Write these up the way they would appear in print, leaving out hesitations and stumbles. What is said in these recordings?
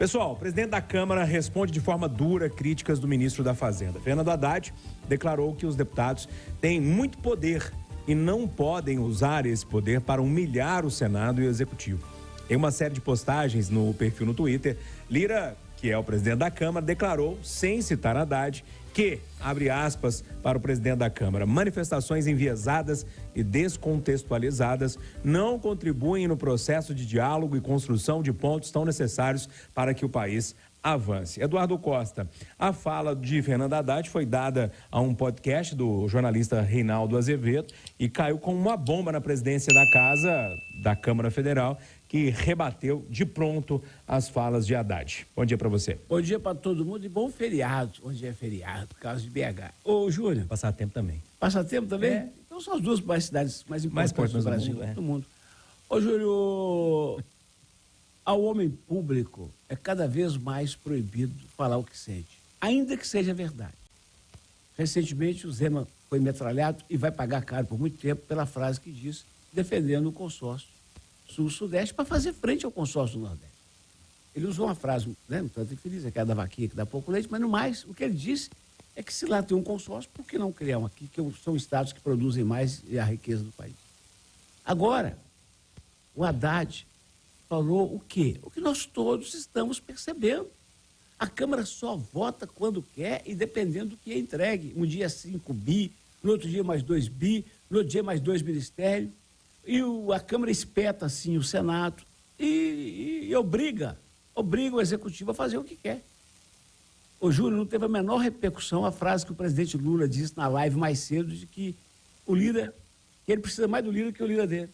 Pessoal, o presidente da Câmara responde de forma dura críticas do ministro da Fazenda. Fernando Haddad declarou que os deputados têm muito poder e não podem usar esse poder para humilhar o Senado e o Executivo. Em uma série de postagens no perfil no Twitter, Lira, que é o presidente da Câmara, declarou, sem citar Haddad, que, abre aspas para o presidente da Câmara, manifestações enviesadas e descontextualizadas não contribuem no processo de diálogo e construção de pontos tão necessários para que o país avance. Eduardo Costa, a fala de Fernando Haddad foi dada a um podcast do jornalista Reinaldo Azevedo e caiu como uma bomba na presidência da Casa da Câmara Federal, que rebateu de pronto as falas de Haddad. Bom dia para você. Bom dia para todo mundo e bom feriado, onde é feriado, por causa de BH. Ô, Júnior. Passatempo também. Passatempo também? Então são as duas cidades mais importantes do Brasil, do mundo. Ô, Júnior, ao homem público é cada vez mais proibido falar o que sente, ainda que seja verdade. Recentemente, o Zema foi metralhado e vai pagar caro por muito tempo pela frase que disse, defendendo o consórcio Sul-Sudeste para fazer frente ao consórcio do Nordeste. Ele usou uma frase, né, tanto infeliz, aquela da vaquinha que dá pouco leite, mas no mais, o que ele disse é que se lá tem um consórcio, por que não criar um aqui, que são estados que produzem mais a riqueza do país? Agora, o Haddad falou o quê? O que nós todos estamos percebendo. A Câmara só vota quando quer e dependendo do que é entregue. Um dia 5 bi, no outro dia mais 2 bi, no outro dia mais 2 ministérios. E a Câmara espeta, assim, o Senado e obriga o Executivo a fazer o que quer. Ô, Júlio, não teve a menor repercussão a frase que o presidente Lula disse na live mais cedo de que o Lira, que ele precisa mais do Lira que o Lira dele.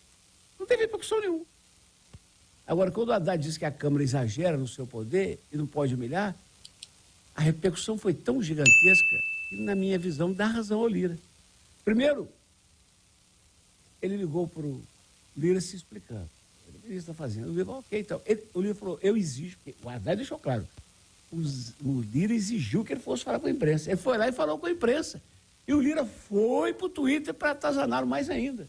Não teve repercussão nenhuma. Agora, quando o Haddad diz que a Câmara exagera no seu poder e não pode humilhar, a repercussão foi tão gigantesca que, na minha visão, dá razão ao Lira. Primeiro, ele ligou para o Lira se explicando. O que ele está fazendo? O Lira falou, ok, então. O Lira falou, eu exijo, porque o Haddad deixou claro, o Lira exigiu que ele fosse falar com a imprensa. Ele foi lá e falou com a imprensa. E o Lira foi para o Twitter para atazaná-lo mais ainda.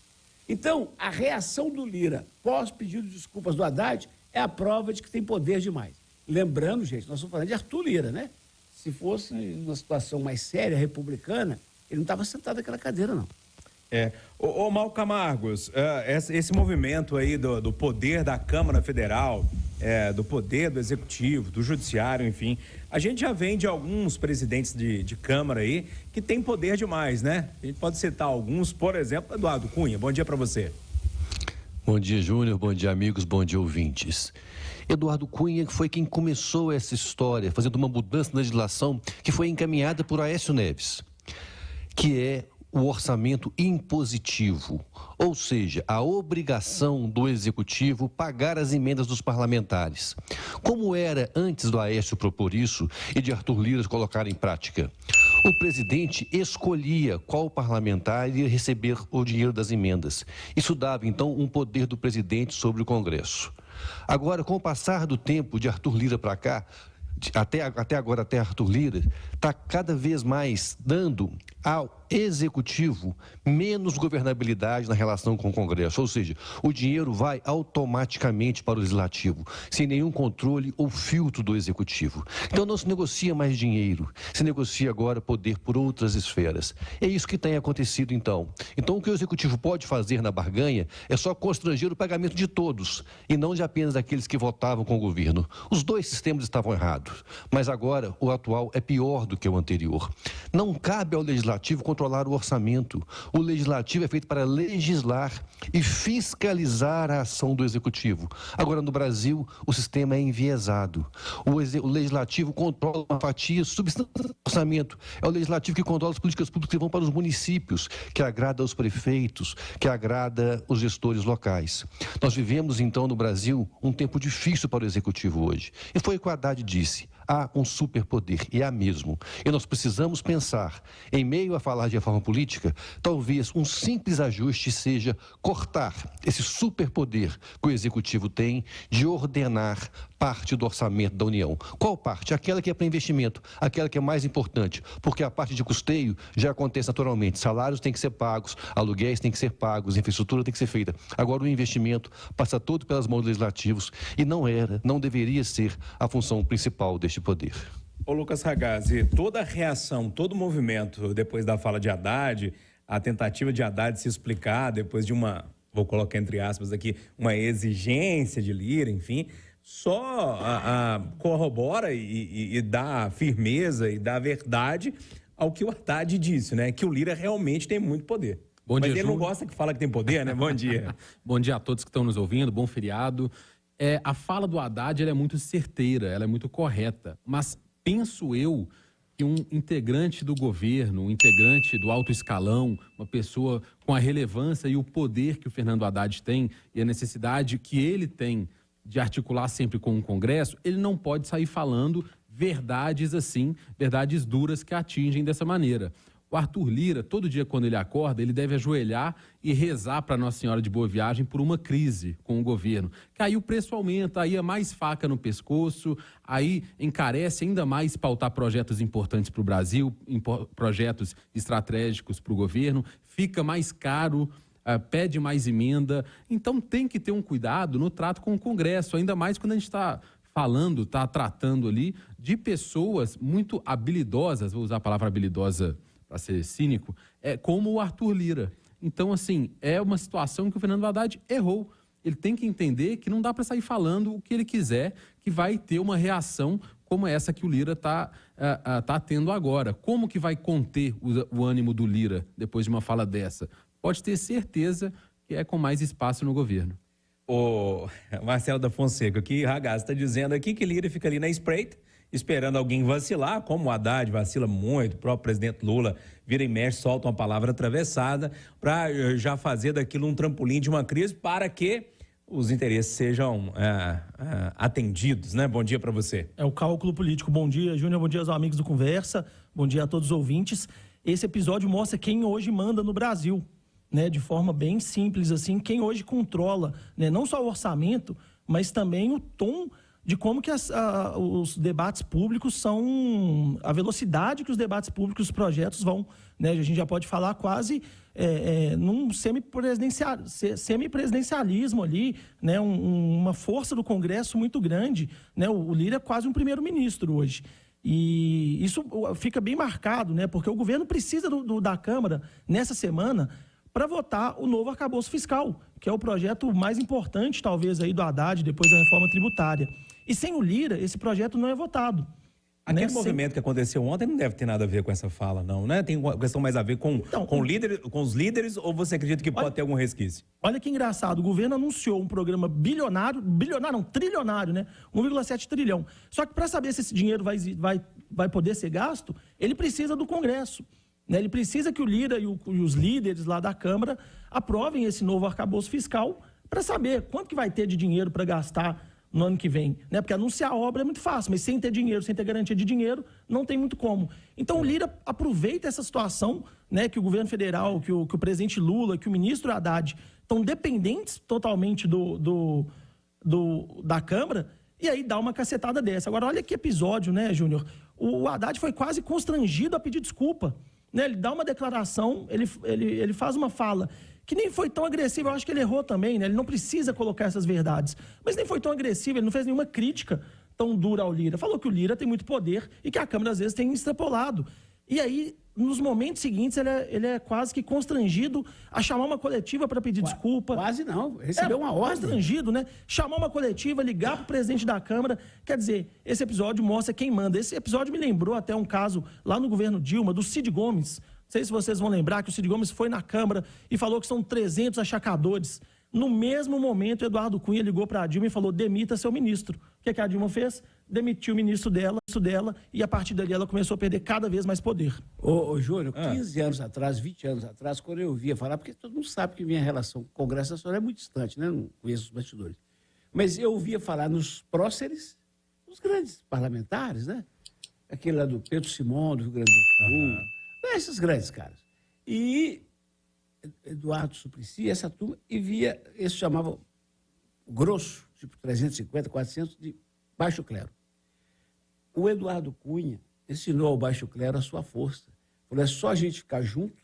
Então, a reação do Lira pós pedido de desculpas do Haddad é a prova de que tem poder demais. Lembrando, gente, nós estamos falando de Arthur Lira, né? Se fosse uma situação mais séria, republicana, ele não estava sentado naquela cadeira, não. Ô Mal Camargos, esse movimento aí do poder da Câmara Federal, do poder do Executivo, do Judiciário, enfim, a gente já vem de alguns presidentes de Câmara aí que tem poder demais, né? A gente pode citar alguns, por exemplo, Eduardo Cunha. Bom dia para você. Bom dia, Júnior, bom dia, amigos, bom dia, ouvintes. Eduardo Cunha foi quem começou essa história, fazendo uma mudança na legislação que foi encaminhada por Aécio Neves, que é o orçamento impositivo, ou seja, a obrigação do Executivo pagar as emendas dos parlamentares. Como era antes do Aécio propor isso e de Arthur Lira colocar em prática? O presidente escolhia qual parlamentar iria receber o dinheiro das emendas. Isso dava, então, um poder do presidente sobre o Congresso. Agora, com o passar do tempo de Arthur Lira para cá, até agora, até Arthur Lira, está cada vez mais dando ao Executivo menos governabilidade na relação com o Congresso, ou seja, o dinheiro vai automaticamente para o Legislativo, sem nenhum controle ou filtro do Executivo. Então não se negocia mais dinheiro, se negocia agora poder por outras esferas. É isso que tem acontecido então. Então o que o Executivo pode fazer na barganha é só constranger o pagamento de todos, e não de apenas daqueles que votavam com o governo. Os dois sistemas estavam errados, mas agora o atual é pior do que o anterior. Não cabe ao Legislativo controlar o orçamento. O Legislativo é feito para legislar e fiscalizar a ação do Executivo. Agora, no Brasil, o sistema é enviesado. O Legislativo controla uma fatia substancial do orçamento. É o Legislativo que controla as políticas públicas que vão para os municípios, que agrada aos prefeitos, que agrada os gestores locais. Nós vivemos, então, no Brasil, um tempo difícil para o Executivo hoje. E foi o que o Haddad disse. Há um superpoder, e há mesmo. E nós precisamos pensar, em meio meio a falar de reforma política, talvez um simples ajuste seja cortar esse superpoder que o Executivo tem de ordenar parte do orçamento da União. Qual parte? Aquela que é para investimento, aquela que é mais importante, porque a parte de custeio já acontece naturalmente. Salários têm que ser pagos, aluguéis têm que ser pagos, infraestrutura tem que ser feita. Agora o investimento passa todo pelas mãos dos legislativos e não deveria ser a função principal deste poder. Ô Lucas Ragazzi, toda a reação, todo o movimento depois da fala de Haddad, a tentativa de Haddad se explicar depois de uma, vou colocar entre aspas aqui, uma exigência de Lira, enfim, só corrobora e dá firmeza e dá verdade ao que o Haddad disse, né? Que o Lira realmente tem muito poder. Bom dia, Mas ele Júlio. não gosta que fala que tem poder, né? Bom dia. Bom dia a todos que estão nos ouvindo, bom feriado. A fala do Haddad ela é muito certeira, ela é muito correta, mas penso eu que um integrante do governo, um integrante do alto escalão, uma pessoa com a relevância e o poder que o Fernando Haddad tem e a necessidade que ele tem de articular sempre com o Congresso, ele não pode sair falando verdades assim, verdades duras que atingem dessa maneira. O Arthur Lira, todo dia quando ele acorda, ele deve ajoelhar e rezar para Nossa Senhora de Boa Viagem por uma crise com o governo. Que aí o preço aumenta, aí é mais faca no pescoço, aí encarece ainda mais pautar projetos importantes para o Brasil, projetos estratégicos para o governo, fica mais caro, pede mais emenda. Então tem que ter um cuidado no trato com o Congresso, ainda mais quando a gente está falando, está tratando ali de pessoas muito habilidosas, vou usar a palavra habilidosa para ser cínico, como o Arthur Lira. Então, assim, é uma situação que o Fernando Haddad errou. Ele tem que entender que não dá para sair falando o que ele quiser, que vai ter uma reação como essa que o Lira está tendo agora. Como que vai conter o ânimo do Lira depois de uma fala dessa? Pode ter certeza que é com mais espaço no governo. O Marcelo da Fonseca, que Ragazzi está dizendo aqui que Lira fica ali na espreita, esperando alguém vacilar, como o Haddad vacila muito, o próprio presidente Lula vira e mexe, solta uma palavra atravessada, para já fazer daquilo um trampolim de uma crise para que os interesses sejam atendidos, né? Bom dia para você. É o cálculo político. Bom dia, Júnior, bom dia aos amigos do Conversa, bom dia a todos os ouvintes. Esse episódio mostra quem hoje manda no Brasil, né? De forma bem simples, assim, quem hoje controla, né? Não só o orçamento, mas também o tom de como que os debates públicos são, a velocidade que os debates públicos, os projetos vão, né? A gente já pode falar quase num semipresidencialismo ali, né? Uma força do Congresso muito grande, né? O Lira é quase um primeiro-ministro hoje. E isso fica bem marcado, né? Porque o governo precisa da Câmara nessa semana para votar o novo arcabouço fiscal, que é o projeto mais importante, talvez, aí do Haddad, depois da reforma tributária. E sem o Lira, esse projeto não é votado. Aquele movimento que aconteceu ontem não deve ter nada a ver com essa fala, não, né? Tem uma questão mais a ver com os líderes, ou você acredita que pode ter algum resquício? Olha que engraçado, o governo anunciou um programa trilionário, né? 1,7 trilhão. Só que para saber se esse dinheiro vai poder ser gasto, ele precisa do Congresso. Né? Ele precisa que o Lira e os líderes lá da Câmara aprovem esse novo arcabouço fiscal para saber quanto que vai ter de dinheiro para gastar no ano que vem, né? Porque anunciar a obra é muito fácil, mas sem ter dinheiro, sem ter garantia de dinheiro, não tem muito como. Então o Lira aproveita essa situação, né? Que o governo federal, que o presidente Lula, que o ministro Haddad estão dependentes totalmente da Câmara, e aí dá uma cacetada dessa. Agora olha que episódio, né, Júnior? O Haddad foi quase constrangido a pedir desculpa, né? Ele dá uma declaração, ele faz uma fala que nem foi tão agressiva. Eu acho que ele errou também, né? Ele não precisa colocar essas verdades. Mas nem foi tão agressivo, ele não fez nenhuma crítica tão dura ao Lira. Falou que o Lira tem muito poder e que a Câmara, às vezes, tem extrapolado. E aí, nos momentos seguintes, ele é quase que constrangido a chamar uma coletiva para pedir desculpa. Quase não, recebeu uma ordem. Constrangido, né? Chamar uma coletiva, ligar para o presidente da Câmara. Quer dizer, esse episódio mostra quem manda. Esse episódio me lembrou até um caso lá no governo Dilma, do Cid Gomes. Não sei se vocês vão lembrar que o Cid Gomes foi na Câmara e falou que são 300 achacadores. No mesmo momento, Eduardo Cunha ligou para a Dilma e falou: demita seu ministro. O que a Dilma fez? Demitiu o ministro dela, e a partir dali ela começou a perder cada vez mais poder. Ô Júnior, 15 anos atrás, 20 anos atrás, quando eu ouvia falar, porque todo mundo sabe que minha relação com o Congresso Nacional é muito distante, né? Não conheço os bastidores. Mas eu ouvia falar nos próceres, os grandes parlamentares, né? Aquele lá do Pedro Simão, do Rio Grande do Sul. esses grandes caras. E Eduardo Suplicy, essa turma, e via, eles chamavam grosso, tipo 350, 400, de baixo clero. O Eduardo Cunha ensinou ao baixo clero a sua força. Falou, é só a gente ficar junto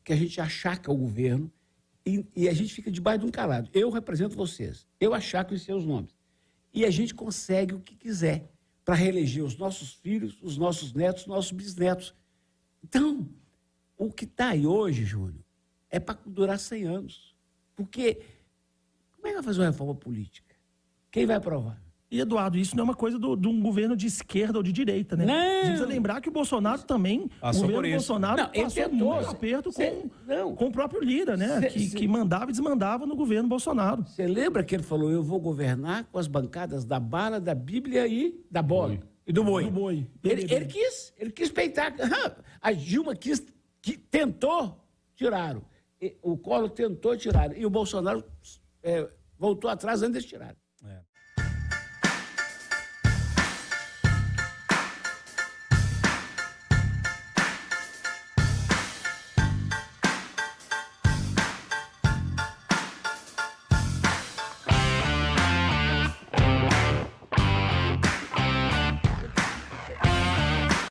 que a gente achaca o governo e a gente fica debaixo de um calado. Eu represento vocês, eu achaco os seus nomes. E a gente consegue o que quiser para reeleger os nossos filhos, os nossos netos, os nossos bisnetos. Então, o que está aí hoje, Júnior, é para durar 100 anos. Porque como é que vai fazer uma reforma política? Quem vai aprovar? E, Eduardo, isso não é uma coisa de um governo de esquerda ou de direita, né? Não. A gente precisa lembrar que o Bolsonaro também, o governo Bolsonaro passou muito aperto com o próprio Lira, né? Que mandava e desmandava no governo Bolsonaro. Você lembra que ele falou, eu vou governar com as bancadas da bala, da Bíblia e da bola? E do boi. Do boi. Ele quis peitar. A Dilma tentou, tiraram. O Collor tentou, tiraram. E o Bolsonaro voltou atrás antes de tirar.